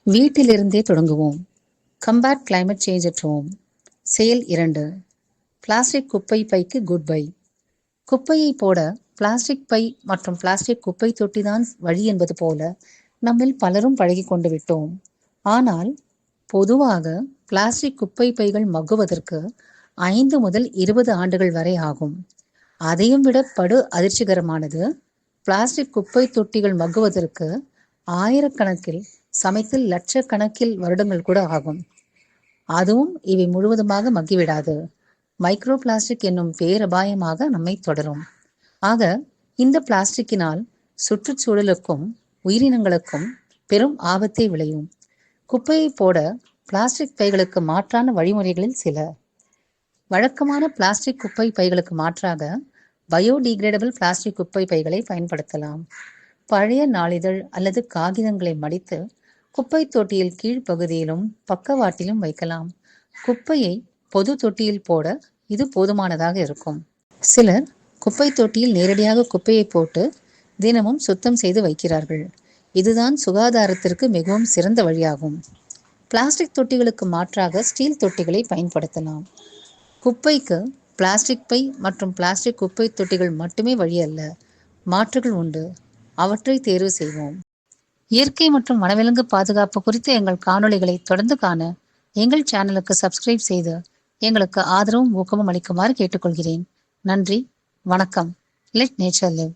வீட்டிலிருந்தே தொடங்குவோம். கம்பேட் climate change at home. செயல் 2. பிளாஸ்டிக் குப்பை பைக்கு குட் பை. குப்பையை போட பிளாஸ்டிக் பை மற்றும் பிளாஸ்டிக் குப்பை தொட்டிதான் வழி என்பது போல நம்மில் பலரும் பழகி கொண்டு விட்டோம். ஆனால் பொதுவாக பிளாஸ்டிக் குப்பை பைகள் மக்குவதற்கு 5 முதல் 20 ஆண்டுகள் வரை ஆகும். அதையும் விட படு அதிர்ச்சிகரமானது, பிளாஸ்டிக் குப்பை தொட்டிகள் மக்குவதற்கு ஆயிரக்கணக்கில், சமயத்தில் லட்சக்கணக்கில் வருடங்கள் கூட ஆகும். அதுவும் இவை முழுவதுமாக மக்கிவிடாது. மைக்ரோ பிளாஸ்டிக் என்னும் பேரபாயமாக நம்மை தொடரும். ஆக இந்த பிளாஸ்டிக்கினால் சுற்றுச்சூழலுக்கும் உயிரினங்களுக்கும் பெரும் ஆபத்தை விளையும். குப்பையை போட பிளாஸ்டிக் பைகளுக்கு மாற்றான வழிமுறைகளில் சில. வழக்கமான பிளாஸ்டிக் குப்பை பைகளுக்கு மாற்றாக பயோடிகிரேடபிள் பிளாஸ்டிக் குப்பை பைகளை பயன்படுத்தலாம். பழைய நாளிதழ் அல்லது காகிதங்களை மடித்து குப்பை தொட்டியில் கீழ்ப்பகுதியிலும் பக்கவாட்டிலும் வைக்கலாம். குப்பையை பொது தொட்டியில் போட இது போதுமானதாக இருக்கும். சிலர் குப்பை தொட்டியில் நேரடியாக குப்பையை போட்டு தினமும் சுத்தம் செய்து வைக்கிறார்கள். இதுதான் சுகாதாரத்திற்கு மிகவும் சிறந்த வழியாகும். பிளாஸ்டிக் தொட்டிகளுக்கு மாற்றாக ஸ்டீல் தொட்டிகளை பயன்படுத்தலாம். குப்பைக்கு பிளாஸ்டிக் பை மற்றும் பிளாஸ்டிக் குப்பை தொட்டிகள் மட்டுமே வழி அல்ல, மாற்றுகள் உண்டு. அவற்றை தேர்வு செய்வோம். இயற்கை மற்றும் வனவிலங்கு பாதுகாப்பு குறித்த எங்கள் காணொளிகளை தொடர்ந்து காண எங்கள் சேனலுக்கு சப்ஸ்கிரைப் செய்து எங்களுக்கு ஆதரவும் ஊக்கமும் அளிக்குமாறு கேட்டுக்கொள்கிறேன். நன்றி, வணக்கம். Let nature live.